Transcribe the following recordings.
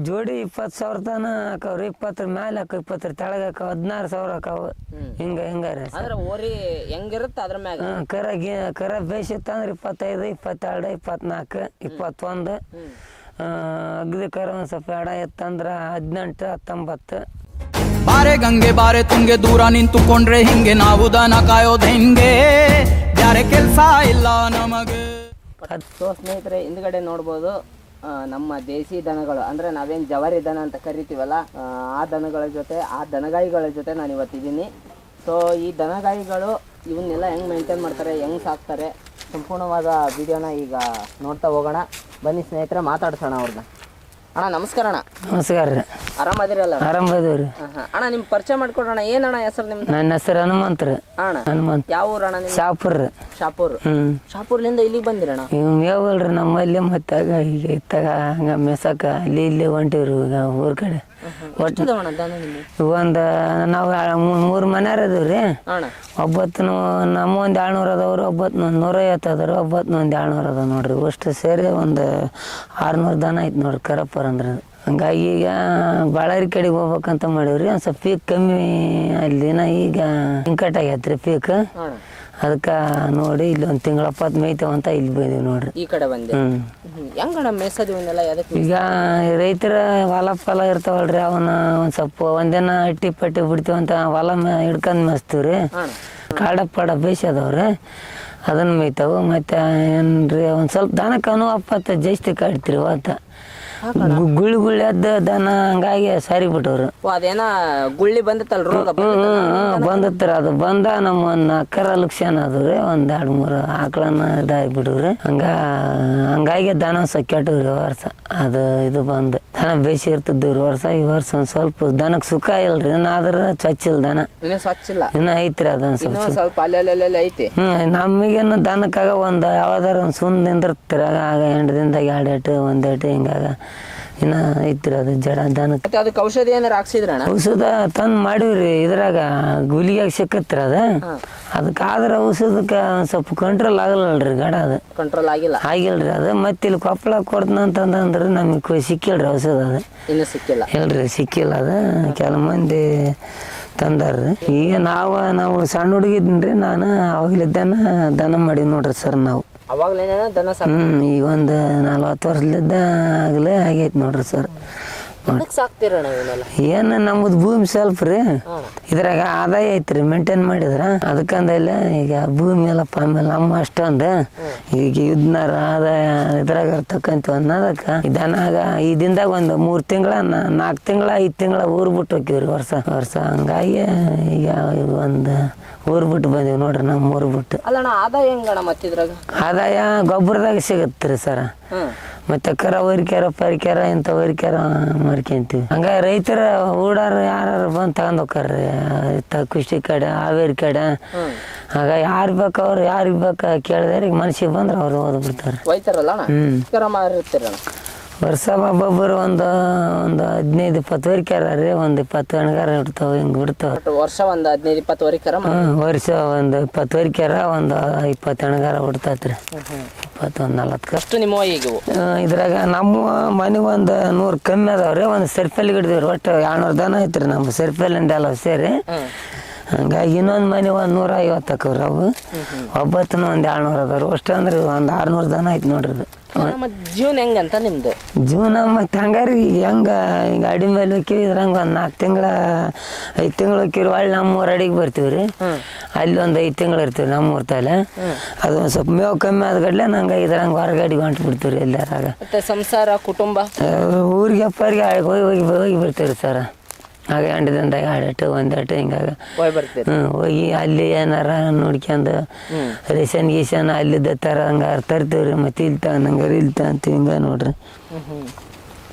ಜೋಡಿ 20,000 ತನ ಹಾಕವ್ರಿ, 20 ಮ್ಯಾಲೆ ಹಾಕ, 20 ತೆಳಗ ಹಾಕವ, 16,000 ಹಾಕವ. ಹಿಂಗಾರ ಅಂದ್ರೆ ಓರಿ ಹೆಂಗಿರುತ್ತೆ ಅದ್ರ ಮ್ಯಾಗ. ಕರ ಬೇಸಿತ್ತಂದ್ರೆ 25, 22, 24, 21. ಅಗದಿ ಕರ ಒಂದ್ ಸ್ವಲ್ಪ ಎಡ ಎತ್ತಂದ್ರ 18, 19. ಬಾರೆ ಗಂಗೆ ಬಾರೆ ತುಂಗೆ ದೂರ ನಿಂತುಕೊಂಡ್ರೆ ಹಿಂಗೆ ನಾವು ದನ ಕಾಯೋದು ಹೆಂಗೆ, ಬ್ಯಾರೆ ಕೆಲ್ಸ ಇಲ್ಲ ನಮಗೆ. ಸೊ ಸ್ನೇಹಿತರೆ, ಹಿಂದ್ಗಡೆ ನೋಡ್ಬೋದು ನಮ್ಮ ದೇಸಿ ದನಗಳು, ಅಂದರೆ ನಾವೇನು ಜವಾರಿ ದನ ಅಂತ ಕರಿತೀವಲ್ಲ, ಆ ದನಗಳ ಜೊತೆ, ಆ ದನಗಾಯಿಗಳ ಜೊತೆ ನಾನು ಇವತ್ತಿದ್ದೀನಿ. ಸೊ ಈ ದನಗಾಯಿಗಳು ಇವನ್ನೆಲ್ಲ ಹೆಂಗೆ ಮೇಂಟೈನ್ ಮಾಡ್ತಾರೆ, ಹೆಂಗೆ ಸಾಕ್ತಾರೆ, ಸಂಪೂರ್ಣವಾದ ವಿಡಿಯೋನ ಈಗ ನೋಡ್ತಾ ಹೋಗೋಣ. ಬನ್ನಿ ಸ್ನೇಹಿತರೆ, ಮಾತಾಡ್ಸೋಣ ಅವ್ರನ್ನ. ಅಣ್ಣ ನಮಸ್ಕಾರ. ಅಣ್ಣ ನಮಸ್ಕಾರ ರೀ. ಆರಾಮದಿರಲ್ಲ? ಆರಾಮದವ್ರಿ. ಅಣ್ಣ ನಿಮ್ಮ ಪರಿಚಯ ಮಾಡ್ಕೊಡೋಣ. ಏನಣ್ಣ ಹೆಸರು ನಿಮ್ದು? ನನ್ನ ಹೆಸರು ಹನುಮಂತ ರೀ. ಅಣ್ಣ ಹನುಮಂತ. ಯಾವ ಊರು ಅಣ್ಣ ನಿಮ್ದು? ಶಾಪುರ್ ರೀ. ಶಾಪುರ್. ಶಾಪುರ್ಲಿಂದ ಇಲ್ಲಿಗೆ ಬಂದಿರಣ್ಣ? ಮೇವಲ್ರಿ ನಮ್ಮಲ್ಲಿ ಮತ್ತಾಗ ಈಗ ಇತ್ತಾಗ ಹಂಗ ಮೆಸಕ ಅಲ್ಲಿ ಇಲ್ಲಿ ಹೊಂಟಿವ್ರಿ ಈಗ ಊರ್ ಕಡೆ. ಒಂದು ನಾವು 3 ಮನೆಯವ್ರು ಅದಾವ್ರಿ. ಒಬ್ಬತ್ತು ನಮ್ಮ ಒಂದು 700 ಅದಾವ್ರಿ, ಒಬ್ಬತ್ತು 150 ಅದಾವ್ರಿ, ಒಬ್ಬತ್ತು 700 ಅದಾವ ನೋಡ್ರಿ. ಅಷ್ಟು ಸೇರಿ ಒಂದು 600 ದನ ಐತಿ ನೋಡ್ರಿ ಕರಪ್ಪರ ಅಂದ್ರೆ. ಹಂಗಾಗಿ ಈಗ ಬಳ್ಳಾರಿ ಕಡೆಗೆ ಹೋಗ್ಬೇಕಂತ ಮಾಡೀವ್ರಿ. ಒಂದು ಸ್ವಲ್ಪ ಪೀಕ್ ಕಮ್ಮಿ ಅಲ್ಲಿನ ಈಗ ಹಿಂಕಟ್ ಆಗೈತ್ರಿ ಪೀಕ್. ಅದಕ್ಕೆ ನೋಡಿ ಇಲ್ಲಿ ಒಂದು ತಿಂಗಳ 20 ಮೇಯ್ತಾವಂತ ಇಲ್ಲಿ ಬಂದೀವಿ ನೋಡ್ರಿ. ಈ ಕಡೆ ಬಂದೆ. ಹೆಂಗಣ್ಣ ಮೇಸೋದಿವನ್ನೆಲ್ಲ? ಈಗ ರೈತರ ಹೊಲ ಇರ್ತಾವಲ್ರಿ, ಅವನ್ನ ಒಂದು ಸ್ವಲ್ಪ ಒಂದಿನ ಅಟ್ಟಿ ಪಟ್ಟಿ ಬಿಡ್ತೀವಂತ ಹೊಲ ಹಿಡ್ಕೊಂಡ್ ಮೇಯಿಸ್ತೀವ್ರಿ. ಕಾಡ ಬೇಯಿಸದವ್ರಿ, ಅದನ್ನ ಮೇಯ್ತಾವು. ಮತ್ತೆ ಏನ್ರಿ ಒಂದು ಸ್ವಲ್ಪ ದನಕ್ಕೆ ಅನುವಪ್ಪತ್ತು ಜಾಸ್ತಿ ಕಾಡ್ತೀರಿ ಅವತ್ತ. ಗುಳ್ಳಿ ಎದ್ದ ದನ ಹಂಗಾಗಿ ಸಾರಿ ಬಿಟ್ಟವ್ರು. ಅದೇನ ಗುಳ್ಳಿ ಬಂದಿತ್ತಲ್ಲ ರೋಗ? ಬಂದತ್ರ. ಅದು ಬಂದ ನಮ್ಮ ಒಂದು 4 ಲಕ್ಷನ ಅದ್ರಿ, ಒಂದ್ 2-3 ಆಕಳನ್ನ ಇದಾಗ್ಬಿಡ್ರಿ. ಹಂಗಾಗಿ ದನ ಕೆಟ್ಟವ್ರಿ ವರ್ಷ. ಅದು ಇದು ಬಂದು ದನ ಬೇಸಿ ಇರ್ತಿದ್ವಿ ವರ್ಷ. ಈ ವರ್ಷ ಒಂದ್ ಸ್ವಲ್ಪ ದನಕ್ಕೆ ಸುಖ ಇಲ್ರಿ, ಆದ್ರ ಚಚ್ಚಿಲ್ಲ ದನ. ಇನ್ನ ಐತ್ರಿ ಅದೊಂದ್ ಸ್ವಲ್ಪ ಐತಿ. ನಮಗೇನು ದನಕ್ಕಾಗ ಒಂದ್ ಯಾವ್ದಾರ ಒಂದ್ ಸುಂದ್ ನಿಂದಿರ್ತೀರ. ಆಗ 2 ದಿನದಾಗ 2 ಏಟು 1 ಏಟು ಹಿಂಗಾಗ ಇನ್ನ ಐತ್ರಿ ಅದು ಜಡ ದನಕ್ಕೆ. ಅದಕ್ಕೆ ಔಷಧಿ ಏನಾರ ಹಾಕ್ಸಿದ್ರಣ್ಣ? ಔಷಧ ತಂದ್ ಮಾಡಿವ್ರಿ, ಇದ್ರಾಗ ಗುಲಿಯಾಗ ಸಿಕ್ಕತ್ರಿ ಅದ. ಅದಕ್ಕೆ ಆದ್ರ ಔಷಧಕ್ಕೆ ಸ್ವಲ್ಪ ಕಂಟ್ರೋಲ್ ಆಗಲ್ಲಲ್ರಿ ಗಡ. ಅದು ಕಂಟ್ರೋಲ್ ಆಗಿಲ್ರಿ ಅದು. ಮತ್ತೆ ಇಲ್ಲಿ ಕೊಪ್ಪಳ ಕೊಡ್ತಂತಂದ್ರೆ ನಮಗೆ ಸಿಕ್ಕಿಲ್ರಿ ಔಷಧ. ಅದು ಇನ್ನು ಸಿಕ್ಕಿಲ್ಲ? ಇಲ್ರಿ, ಸಿಕ್ಕಿಲ್ಲ. ಅದು ಕೆಲವು ಮಂದಿ ತಂದಾರ್ರಿ. ಈಗ ನಾವು ಸಣ್ಣ ಹುಡುಗಿದ್ರಿ, ನಾನು ಅವಾಗ್ಲಿದ್ದಾನ ದನ ಮಾಡಿವಿ ನೋಡ್ರಿ ಸರ್. ನಾವು ಈಗ ಒಂದು 40 ವರ್ಷಲಿದ್ದ ಆಗಲೇ ಆಗೈತಿ ನೋಡ್ರಿ ಸರ್. ಏನ ನಮ್ದು ಭೂಮಿ ಸ್ವಲ್ಪ ರೀ, ಇದ್ರಾಗ ಆದಾಯ ಐತ್ರಿ ಮೇಂಟೈನ್ ಮಾಡಿದ್ರ. ಅದಕ್ಕಂದಲ್ಲ ಈಗ ಭೂಮಿ ಎಲ್ಲಪ್ಪ. ಆಮೇಲೆ ನಮ್ಮ ಅಷ್ಟೊಂದು ಈಗ ಯುದ್ಧನಾರ ಆದಾಯ ಇದ್ರಾಗ ಇರ್ತಕ್ಕಂತ ಅನ್ನೋದಕ್ಕ ಇದನ್ನಾಗ ಈ ದಿನದಾಗ ಒಂದು 3 ತಿಂಗಳ 4 ತಿಂಗಳ 5 ತಿಂಗಳ ಊರ್ ಬಿಟ್ಟು ಹೋಗ್ತೀವ್ರಿ ವರ್ಷ. ಹಂಗಾಗಿ ಈಗ ಒಂದು ಊರ್ ಬಿಟ್ಟು ಬಂದೀವಿ ನೋಡ್ರಿ. ನಮ್ಮ ಊರ್ ಬಿಟ್ಟು. ಆದಾಯ ಹೆಂಗಣ? ಮತ್ತಿದ್ರಾಗ ಆದಾಯ ಗೊಬ್ಬರದಾಗ ಸಿಗತ್ರಿ ಸರ. ಮತ್ತೆ ಕರ ವರಿಕ್ಯಾರ ಪರಿಕ್ಯಾರ ಇಂಥ ವರಿಕ್ಯಾರ ಮಾಡ್ಕೊಂತೀವಿ. ಹಂಗ ರೈತರ ಊಡಾರ ಯಾರು ಬಂದು ತಗೊಂಡ್ ಹೋಗ್ತಾರ್ರಿ. ಕೃಷಿ ಕಡೆ, ಹಾವೇರಿ ಕಡೆ. ಆಗ ಯಾರು ಬೇಕವ್ರು ಯಾರಿಗೆ ಬೇಕ ಕೇಳಿದ್ರೆ ಮನ್ಸಿಗೆ ಬಂದ್ರೆ ಅವ್ರು ಓದ್ಬಿಡ್ತಾರೆ. ವರ್ಷ ಒಬ್ಬೊಬ್ಬರು ಒಂದು 15-20 ವರಿಕ್ಯಾರ ರೀ, ಒಂದು 20 ಹಣ್ಗಾರ ಇಡ್ತಾವ. ಹಿಂಗ್ ಬಿಡ್ತಾವ ವರ್ಷ ಒಂದು 15-20 ವರಿಕ್ಯಾರ. ವರ್ಷ ಒಂದು 20 ವರಿಕ್ಯಾರ, ಒಂದು 20 ಹಣ್ಗಾರ ಬಿಡ್ತೈತ್ರಿ. 21-40 ಅಷ್ಟು ನಿಮ್ಮ ಈಗ ಇದ್ರಾಗ ನಮ್ಮ ಮನೆ ಒಂದು 100 ಕಮ್ಮಿ ಅದಾವ್ರಿ. ಒಂದು ಸರ್ಪಲ್ಲಿ ಹಿಡಿದಿವ್ರಿ. ಒಟ್ಟು 200 ದನ ಐತ್ರಿ ನಮ್ಮ ಸರ್ಪಲ್ಲಿಂದ ಎಲ್ಲ ಸೇರಿ. ಹಂಗಾಗಿ ಇನ್ನೊಂದು ಮನೆ ಒಂದು 150 ಹಾಕವ್ರಿ. ಅವು ಒಬ್ಬತ್ತನ ಒಂದು 200 ಅದಾವ್ರಿ. ಅಷ್ಟು ಅಂದ್ರೆ ಒಂದು 600 ದನ ಐತಿ ನೋಡ್ರಿ. ಜೀವನ ಹೆಂಗಂತ ನಿಮ್ದು? ಜೀವನ ಮತ್ತೆ ಹಂಗಾರಿ ಹೆಂಗ ಈಗ ಅಡಿ ಮೇಲೆ ಹೋಗ್ತೀವಿ. ಇದ್ರಂಗ ಒಂದು 4 ತಿಂಗಳ 5 ತಿಂಗಳು ಹೋಗ್ತೀವಿ. ಒಳ್ಳೆ ನಮ್ಮೂರ ಅಡಿಗೆ ಬರ್ತೀವ್ರಿ. ಅಲ್ಲಿ ಒಂದು 5 ತಿಂಗಳು ಇರ್ತೀವಿ ನಮ್ಮೂರ್ ತಲೆ. ಅದು ಒಂದು ಸ್ವಲ್ಪ ಮೇವು ಕಮ್ಮಿ ಆದ್ಗಡ್ಲೆ ನಂಗೆ ಇದ್ರಂಗ ಹೊರಗಡಿಗೆ ಹೊಂಟು ಬಿಡ್ತೀವ್ರಿ. ಎಲ್ಲಾರಾಗ ಸಂಸಾರ ಕುಟುಂಬ ಊರಿಗೆ ಅಪ್ಪರಿಗೆ ಹೋಗಿ ಬರ್ತೀವ್ರಿ ಸರ್. ಆಗ 2 ದಿನದಾಗ 2 ಏಟು 1 ಏಟು ಹಿಂಗಾಗ ಹೋಗಿ ಅಲ್ಲಿ ಏನಾರ ನೋಡ್ಕೊಂಡು ರೇಷನ್ ಗೀಷನ್ ಅಲ್ಲಿದ್ದ ತರ ಹಂಗಾರ ತರ್ತೀವ್ರಿ. ಮತ್ತೆ ಇಲ್ಲಿ ತಗೊಂಡಂಗಾರ ಇಲ್ಲಿ ತಗೊಂತೀವಿ. ಹಿಂಗ ನೋಡ್ರಿ.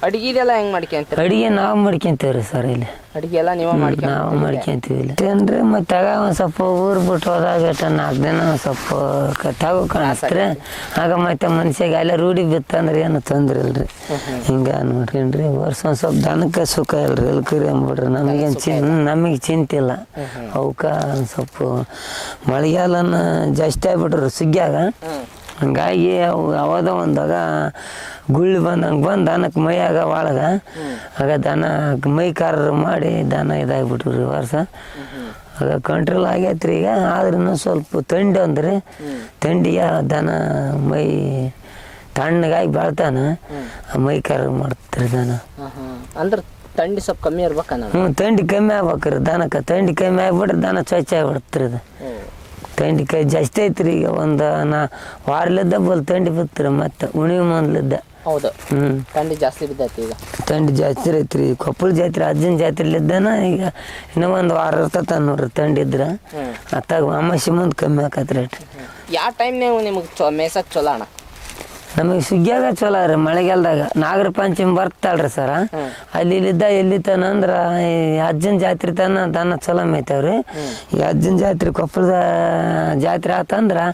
ಅಡಿಗೆ ಇದೆಲ್ಲ ಹೆಂಗ್ ಮಾಡ್ಕೊಂತೀರಿ? ಅಡಿಗೆ ನಾವು ಮಾಡ್ಕೊಂತೀವ್ರಿ ಸರ್. ಇಲ್ಲಿ ಅಡಿಗೆ ಎಲ್ಲ ನೀವು ನಾವು ಮಾಡ್ಕೊಂತೀವಿ ಇಲ್ಲಿ ಏನ್ರಿ. ಮತ್ತೆ ಆಗ ಒಂದು ಸ್ವಲ್ಪ ಊರ್ ಬಿಟ್ಟು ಹೋದಾಗ 4 ದಿನ ಸ್ವಲ್ಪ ತಗೋಕತ್ರಿ. ಆಗ ಮತ್ತೆ ಮನುಷ್ಯಾಗ ಎಲ್ಲ ರೂಢಿ ಬಿತ್ತಂದ್ರೆ ಏನು ತೊಂದ್ರೆ ಇಲ್ರಿ. ಹಿಂಗ ನೋಡ್ರಿ. ವರ್ಷ ಒಂದು ಸ್ವಲ್ಪ ದನಕ್ಕೆ ಸುಖ ಇಲ್ರಿ. ಎಲ್ಕರಿ ಅಂದ್ಬಿಡ್ರಿ. ನಮಗೆ ಚಿಂತಿಲ್ಲ. ಅವಕ್ಕ ಸ್ವಲ್ಪ ಮಳೆಗಾಲನ ಜಾಸ್ತಿ ಆಗ್ಬಿಟ್ರಿ ಸುಗ್ಗ್ಯಾಗ. ಹಂಗಾಗಿ ಅವು ಯಾವ್ದೋ ಒಂದಾಗ ಗುಳ್ಳಿ ಬಂದಂಗೆ ಬಂದು ದನಕ್ಕೆ ಮೈಯಾಗ ಒಳಗೆ ಆಗ ದನ ಮೈ ಕಾರ ಮಾಡಿ ದನ ಇದಾಗ್ಬಿಟ್ರು ರೀ ವರ್ಷ ಆಗ ಕಂಟ್ರೋಲ್ ಆಗೈತ್ರಿ ಈಗ ಆದ್ರೂ ಸ್ವಲ್ಪ ಥಂಡಿ ಅಂದ್ರೆ ಥಂಡಿಗೆ ದನ ಮೈ ತಣ್ಣಗಾಗಿ ಬೆಳ್ತಾನ ಮೈ ಕಾರ ಮಾಡ್ತಾರೆ ದನ ಅಂದ್ರೆ ಥಂಡಿ ಸ್ವಲ್ಪ ಕಮ್ಮಿ ಇರ್ಬೇಕಣ್ಣ ಥಂಡಿ ಕಮ್ಮಿ ಆಗ್ಬೇಕ್ರಿ ದನಕ್ಕೆ ಥಂಡಿ ಕಮ್ಮಿ ಆಗ್ಬಿಟ್ರೆ ದನ ಸ್ವಚ್ಛ ಆಗ್ಬಿಡ್ತೀರಿ ಅದು ಥಂಡಿ ಕೈ ಜಾಸ್ತಿ ಐತ್ರಿ ಈಗ ಒಂದು ವಾರಲಿದ್ದ ಬಲ್ ಥಂಡಿ ಬಿತ್ರಿ ಮತ್ತೆ ಉಣಿವೆ ಮೊದಲಿದ್ದ ಹೌದು ಥಂಡಿ ಜಾಸ್ತಿ ಬಿದ್ದೈತಿ ಈಗ ಥಂಡಿ ಜಾಸ್ತಿ ಐತ್ರಿ ಕೊಪ್ಪಳ ಜಾತ್ರೆ ಅಜ್ಜನ ಜಾತ್ರೆಲಿದ್ದಾನ ಈಗ ಇನ್ನೂ ಒಂದು ವಾರ ಇರ್ತತ ನೋಡ್ರಿ ಥಂಡಿ ಇದ್ರೆ ಅತ್ತಾಗ ಅಮಾಸಿ ಮುಂದೆ ಕಮ್ಮಿ ಆಕತ್ರಿ ರೇಟ್ ಯಾವ ಟೈಮ್ ನೀವು ನಿಮಗೆ ಮೇಸಕ್ಕೆ ಚಲೋ ಅಣ್ಣ ನಮಗೆ ಸುಗ್ಗಿಯಾಗ ಚಲೋ ರೀ ಮಳೆಗಾಲದಾಗ ನಾಗರ ಪಂಚಮಿ ಬರ್ತಾಳ್ರಿ ಸರ ಅಲ್ಲಿ ಇಲ್ಲಿದ್ದ ಎಲ್ಲಿ ತನ ಅಂದ್ರೆ ಈ ಅಜ್ಜನ ಜಾತ್ರೆ ತನ ದನ ಚಲೋ ಮೇಯ್ತಾವ್ರಿ ಈ ಅಜ್ಜನ ಜಾತ್ರೆ ಕೊಪ್ಪಳದ ಜಾತ್ರೆ ಆತಂದ್ರೆ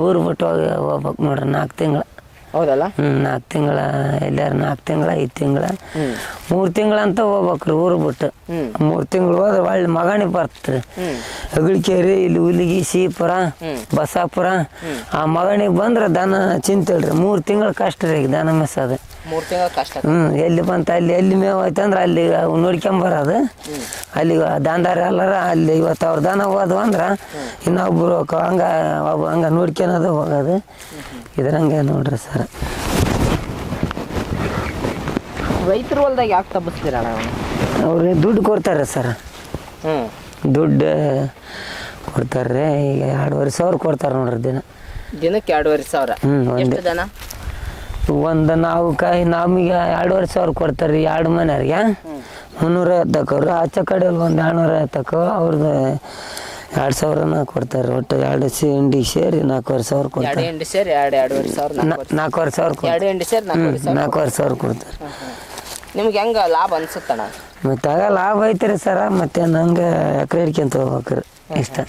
ಊರು ಬಿಟ್ಟು ಹೋಗ್ಬೇಕು ನೋಡ್ರಿ 4 ತಿಂಗಳು ಹೌದಲ್ಲ 4 ತಿಂಗಳ ಎಲ್ಲಾರು 4 ತಿಂಗಳ 5 ತಿಂಗಳ 3 ತಿಂಗಳಂತ ಹೋಗ್ಬೇಕ್ರಿ ಊರು ಬಿಟ್ಟು 3 ತಿಂಗಳು ಹೋದ್ರೆ ಒಳ್ಳೆ ಮಗಣಿ ಬರ್ತರಿ ಅಗಳಿಕೇರಿ ಇಲ್ಲಿ ಹುಲಿಗಿ ಸೀಪುರ ಬಸಾಪುರ ಆ ಮಗಣಿಗೆ ಬಂದ್ರೆ ದನ ಚಿಂತೇಳ್ರಿ 3 ತಿಂಗಳ ಕಷ್ಟ ರೀ ಈಗ ದನ ಮೆಸೋದು 3 ತಿಂಗಳ ಕಷ್ಟ ಎಲ್ಲಿ ಬಂತ ಅಲ್ಲಿ ಎಲ್ಲಿ ಮೇವು ಐತಂದ್ರೆ ಅಲ್ಲಿ ನೋಡ್ಕೊಂಬರೋದು ಅಲ್ಲಿ ದಾಂದಾರ ಎಲ್ಲಾರ ಅಲ್ಲಿ ಇವತ್ತು ಅವ್ರ ದನ ಹೋದ್ವು ಅಂದ್ರೆ ಇನ್ನೊಬ್ರು ಹಂಗ ನೋಡ್ಕೊಳೋದು ಹೋಗೋದು ಇದ್ರಂಗೆ ನೋಡ್ರಿ ಸರ್ ರೈತರ ಹೊಲ್ದಾಗ ಯಾಕೆ ತಪ್ಪಿಸ್ತೀರಣ್ಣ ಅವ್ರಿಗೆ ದುಡ್ಡು ಕೊಡ್ತಾರೆ ಸರ್ ದುಡ್ಡು ಕೊಡ್ತಾರೆ ಈಗ 2,500 ಕೊಡ್ತಾರೆ ನೋಡ್ರಿ ದಿನಕ್ಕೆ 2,500 ಎಷ್ಟು ದನ ಒಂದು ನಮಗೆ 2,500 ಕೊಡ್ತಾರೆ 2 ಮನೆಯವ್ರಿಗೆ 350 ತಕೋರು ಆಚೆ ಕಡೆ ಒಂದು 250 ತಕೋ ಅವ್ರದ್ದು 2,000 ಕೊಡ್ತಾರೆ ಒಟ್ಟು 2 ಎಂಡಿ ಸೇರಿ 4,500 ಕೊಡ್ತಾರೆ 2 ಎಂಡಿ ಸೇರಿ 2,500 4,500 2 ಎಂಡಿ ಸೇರಿ 4,500 ಕೊಡ್ತಾರೆ ನಿಮ್ಗೆ ಹೆಂಗ ಲಾಭ ಅನ್ಸುತ್ತಣ್ಣ ಮತ್ತೆ ಆಗ ಲಾಭ ಐತ್ರಿ ಸರ ಮತ್ತೆ ನಂಗೆ ಎಕರೆ ಹಿಡ್ಕೊಂತ ಹೋಗ್ಬೇಕ್ರಿ ಇಷ್ಟ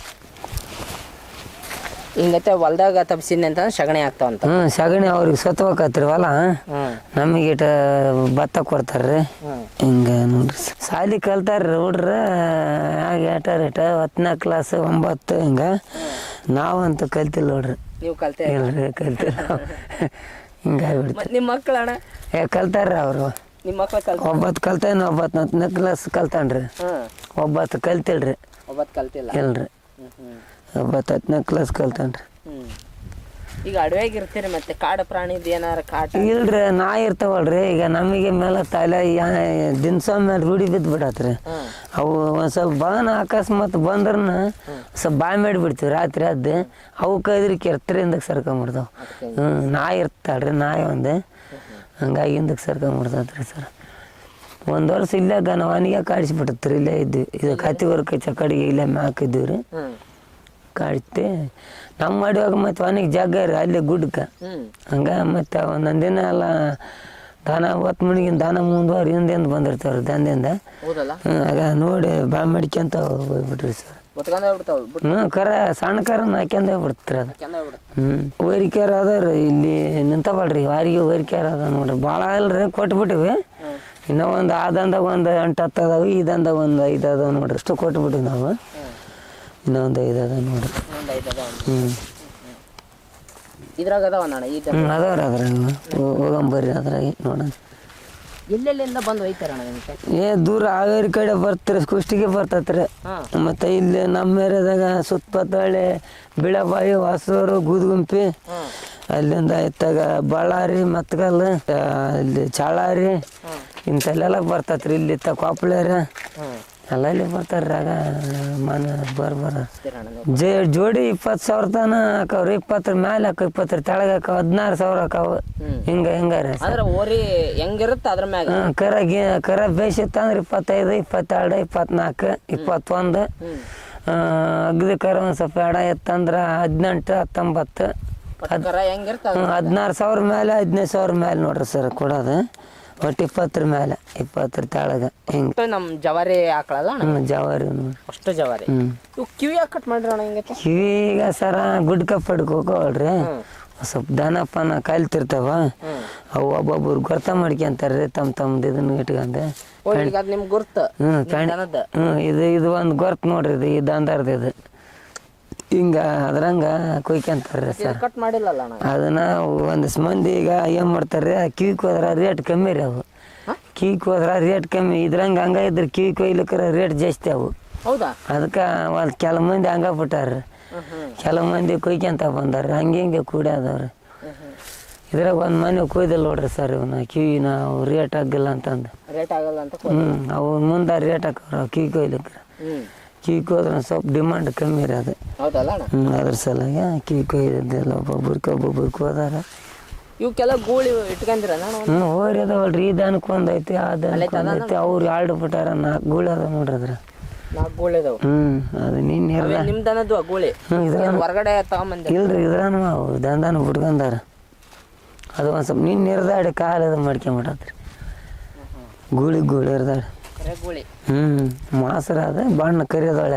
ಹಿಂಗತ್ತೆ ಹೊಲ್ದಾಗ ತಪ್ಸಿನಿ ಅಂತ ಸಗಣಿ ಆಗ್ತಾವಂತ ಸಗಣಿ ಅವ್ರಿಗೆ ಸತ್ಬೇಕತ್ರಿ ಹೊಲ ನಮಗೆ ಭತ್ತ ಕೊಡ್ತಾರ್ರಿ ಹಿಂಗ ನೋಡ್ರಿ ಸಾಲಿ ಕಲ್ತಾರ್ರಿ ಹುಡ್ರ ಆಗ ಏಟ 10ನೇ ಕ್ಲಾಸ್ 9 ಹಿಂಗ ನಾವಂತೂ ಕಲ್ತಿಲ್ಲ ನೋಡ್ರಿ ನೀವು ಕಲ್ತೆ ಇಲ್ರಿ ಕಲ್ತಿಲ್ಲ ಹಿಂಗಾಗ್ಬಿಡ್ತಾರೆ ನಿಮ್ಮ ಮಕ್ಕಳಣ್ಣ ಕಲ್ತಾರ್ರಿ ಅವರು ನಿಮ್ಮ ಮಕ್ಳು 9 ಕಲ್ತಾನ 10ನೇ ಕ್ಲಾಸ್ ಕಲ್ತಾನ್ರಿ 9 ಕಲ್ತಿಲ್ರಿ 9 ಕಲ್ತಿಲ್ಲ ಇಲ್ರಿ 10ನೇ ಕ್ಲಾಸ್ ಕಲ್ತಾನ್ರಿ ಈಗ ಅಡವ್ಯಾಗ ಇರ್ತೀರಿ ಮತ್ತೆ ಕಾಡು ಪ್ರಾಣಿದ್ ಏನಾರ ಕಾಟ ಇಲ್ರಿ ನಾಯಿ ಇರ್ತಾವಲ್ರಿ ಈಗ ನಮಗೆ ಮೇಲೆ ತಲೆ ದಿನ್ಸ ಮೇಲೆ ರೂಢಿ ಬಿದ್ದು ಬಿಡತ್ರಿ ಅವು ಒಂದ್ ಸ್ವಲ್ಪ ಬಾನ ಅಕಸ್ಮಾತ್ ಬಂದ್ರನ ಸ್ವಲ್ಪ ಬಾಯ್ ಮಾಡಿಬಿಡ್ತೀವಿ ರಾತ್ರಿ ಅದ್ದು ಅವಕ್ಕೆ ಇದ್ರಿಗೆ ಎತ್ತರಿ ಹಿಂದಕ್ಕೆ ಸರ್ಕೊಂಬಿಡ್ತಾವ ನಾಯಿ ಇರ್ತಾಳ್ರಿ ನಾಯಿ ಒಂದು ಹಂಗಾಗಿ ಹಿಂದಕ್ಕೆ ಸರ್ಕೊಂಬಿಡ್ತತ್ರಿ ಸರ್ 1 ವರ್ಷ ಇಲ್ಲೇ ಗನವಾನಿಗೆ ಕಾಡಿಸ್ಬಿಟ್ಟತ್ರಿ ಇಲ್ಲೇ ಇದ್ವಿ ಇದು ಕತ್ತಿವರ್ಕ ಚಕಡಿಗೆ ಇಲ್ಲೇ ಮ್ಯಾಕಿದ್ದೀವಿ ರೀ ಕಾಡ್ತಿ ನಮ್ಮ ಮಾಡುವಾಗ ಮತ್ತೆ ಅವನಿಗೆ ಜಾಗ ರೀ ಅಲ್ಲಿ ಗುಡ್ಕ ಹಂಗ ಮತ್ತೆ ಒಂದೊಂದು ದಿನ ಎಲ್ಲ ದನ 10 ಮಣಿಗಿನ ದನ ಮುಂದುವರೆ ಹಿಂದಿಂದ ಬಂದಿರ್ತಾವ್ರಿ ದಂದಿಂದ ಆಗ ನೋಡಿ ಬಾ ಮಾಡ್ಕೊಂತ ಹೋಗ್ಬಿಟ್ರಿ ಸರ್ ಕರ ಸಣ್ಣ ಕರ ಹಾಕ್ಯಂದ ಬಿಡ್ತೀರಿ ಅದು ವೈರಿಕೆರ ಅದಾರ ಇಲ್ಲಿ ನಿಂತಬಾಳ್ರಿ ವಾರಿಗೆ ವೈರಿಕೆರ ಅದ ನೋಡ್ರಿ ಭಾಳ ಅಲ್ರಿ ಕೊಟ್ಬಿಟ್ಟಿವಿ ಇನ್ನೂ ಒಂದು ಆದಂದಾಗ ಒಂದು 8-10 ಅದಾವ ಇದಂದಾಗ ಒಂದು 5 ಅದಾವ ನೋಡ್ರಿ ಅಷ್ಟು ಕೊಟ್ಬಿಟ್ಟಿವಿ ನಾವು ಇನ್ನೂ ಒಂದು 5 ಅದ ನೋಡ್ರಿ ಇದ್ರಾಗ ಅದಾವ್ರಿ ಅದ್ರಾಗ ಹೋಗಂಬರ್ರಿ ಅದ್ರಾಗ ನೋಡೋಣ ಎಲ್ಲೆಲ್ಲಿಂದ ಬಂದು ಒಯ್ತಾರಣ್ಣ ದೂರ ಹಾವೇರಿ ಕಡೆ ಬರ್ತಾರೆ ಕುಷ್ಟಿಗೆ ಬರ್ತತ್ರಿ ಮತ್ತೆ ಇಲ್ಲಿ ನಮ್ಮ ಏರಿಯಾದಾಗ ಸುತ್ತಪತ್ತಳ್ಳಿ ಬಿಳಬಾಯಿ ಹೊಸೂರು ಗೂದ್ಗುಂಪಿ ಅಲ್ಲಿಂದ ಇತ್ತಾಗ ಬಳ್ಳಾರಿ ಮತ್ಗಲ್ ಇಲ್ಲಿ ಚಾಳಾರಿ ಇಂಥಲ್ಲೆಲ್ಲ ಬರ್ತತ್ರಿ ಇಲ್ಲಿ ಇತ್ತ ಕೊಪ್ಪಳೇರ ಅಲ್ಲಲ್ಲಿ ಬರ್ತಾರ್ರಿ ಆಗ ಮನೆ ಬರ್ಬರ ಜೋಡಿ 20,000 ತನ ಹಾಕವ್ರಿ 20 ಮೇಲೆ ಹಾಕ 20 ತೆಳಗ ಹಾಕವ 16,000 ಹಾಕವ ಹಿಂಗಾರಿ ಹೆಂಗಿರುತ್ತೆ ಅದ್ರ ಮ್ಯಾಗ ಕರ ಬೇಸಿತ್ತಂದ್ರೆ 25 22 24 21 ಅಗ್ದಿ ಕರ ಒಂದ್ ಸ್ವಲ್ಪ ಎಡ ಎತ್ತಂದ್ರ 18 19 16,000 ಮೇಲೆ 15,000 ಮೇಲೆ ನೋಡ್ರಿ ಸರ್ ಕೊಡೋದು ಒಟ್ಟು 20 ಮೇಲೆ 20 ತೆಳಗ ಹಿಂಗ ನಮ್ ಜವಾರಿ ಆಕಳಲ್ಲ ಜವಾರಿ ಅಷ್ಟು ಜವಾರಿ ಕಿವಿ ಯಾಕೆ ಕಟ್ ಮಾಡ್ರಿ ಅಣ್ಣ ಹಿಂಗೆ ಕಿವಿಗ ಸರ ಗುಡ್ಕ ಪಡ್ಕೋಳ್ರಿ ಸ್ವಲ್ಪ ದನ ಪನ ಕಲ್ತಿರ್ತಾವ ಅವು ಒಬ್ಬೊಬ್ರು ಗೊರ್ತ ಮಾಡ್ಕೊಂತಾರ್ರಿ ತಮ್ದು ಇದನ್ನ ಇಟ್ಕೊಂಡೆ ನಿಮ್ ಗುರ್ತ ಇದು ಒಂದು ಗೊರ್ತ್ ನೋಡ್ರಿ ಇದು ದಂದಾರ್ದ ಇದು ಹಿಂಗೆ ಅದ್ರಂಗ ಕುಯ್ಕೊಂತಾರೆ ಸರ್. ಕಟ್ ಮಾಡಿಲ್ಲಲ್ಲ ಅಣ್ಣ. ಅದನ್ನ ಒಂದಿಷ್ಟು ಮಂದಿ ಈಗ ಏನು ಮಾಡ್ತಾರೆ, ಕಿವಿಗೆ ಹೋದ್ರೆ ರೇಟ್ ಕಮ್ಮಿ ರೀ ಅವು. ಕಿವಿಗೆ ಹೋದ್ರೆ ರೇಟ್ ಕಮ್ಮಿ, ಇದ್ರಂಗೆ ಹಂಗೆ ಇದ್ರೆ ಕಿವಿ ಕೊಯ್ಲಿಕ್ರೆ ರೇಟ್ ಜಾಸ್ತಿ ಅವು. ಹೌದಾ? ಅದಕ್ಕೆ ಒಂದು ಕೆಲವು ಮಂದಿ ಹಂಗೆ ಬಿಟ್ಟಾರ, ಕೆಲವು ಮಂದಿ ಕುಯ್ಕೊಂತ ಬಂದಾರ, ಹಂಗೆ ಹಿಂಗೆ ಕೂಡ್ಯಾದವ್ರು. ಇದ್ರಾಗ ಒಂದು ಮನೆ ಕೊಯ್ದಿಲ್ಲ ನೋಡ್ರಿ ಸರ್, ಇವನ್ನ ಕಿವಿ ನಾವು ರೇಟ್ ಆಗಿಲ್ಲ ಅಂತಂದು. ರೇಟ್ ಆಗಲ್ಲ ಅಂತ. ಅವು ಮುಂದೆ ರೇಟ್ ಹಾಕವ್ರ ಕಿವಿ ಕೊಯ್ಲಿಕ್ರೆ. ಕಿವಿ ಹೋದ್ರೆ ಸ್ವಲ್ಪ ಡಿಮಾಂಡ್ ಕಮ್ಮಿ ರೀ ಅದು. ಹೌದಲ್ಲ ಅಣ್ಣ? ಅದ್ರ ಸಲುವಾಗಿ ಕಿವಿ ಕೊಯ್ದಿಲ್ಲ, ಒಬ್ಬೊಬ್ರಿಗೆ ಹೋದಾರ. ಇವಕ್ಕೆಲ್ಲ ಗೂಳಿ ಇಟ್ಕೊಂಡಿರ? ಹೋರಿ ಅದಾವಲ್ರಿ, ಈ ದನಕ್ಕೆ ಒಂದೈತಿ, ಆ ದನಕ್ಕೆ ಒಂದೈತಿ. ಅವ್ರು 2 ಬಿಟ್ಟಾರ, 4 ಗೂಳಿ ಅದಾವ ನೋಡ್ರಿ ಅದ್ರ. 4 ಗೂಳಿ ಅದಾವ. ಅದು ನಿನ್ನೆ ನಿಮ್ ದನದ್ದು ಆ ಗೂಳಿ ಹೊರಗಡೆ ತಗೊಂಬಂದಿ? ಇಲ್ರಿ, ಇದ್ರಾನು ಅವು ದಂದಾನು ಬಿಟ್ಕೊಂಡಾರ. ಅದು ಒಂದು ಸ್ವಲ್ಪ ನಿನ್ನ ಇರ್ದಾಡಿ ಕಾಲು ಅದು ಮಾಡ್ಕೊಂಬಿಟ್ಟತ್ರಿ, ಗೂಳಿ ಇರ್ದಾಡಿ. ಗೂಳಿ ಮಾಸ್ರ ಅದ ಬಣ್ಣ ಕರಿಯೋದೊಳೆ.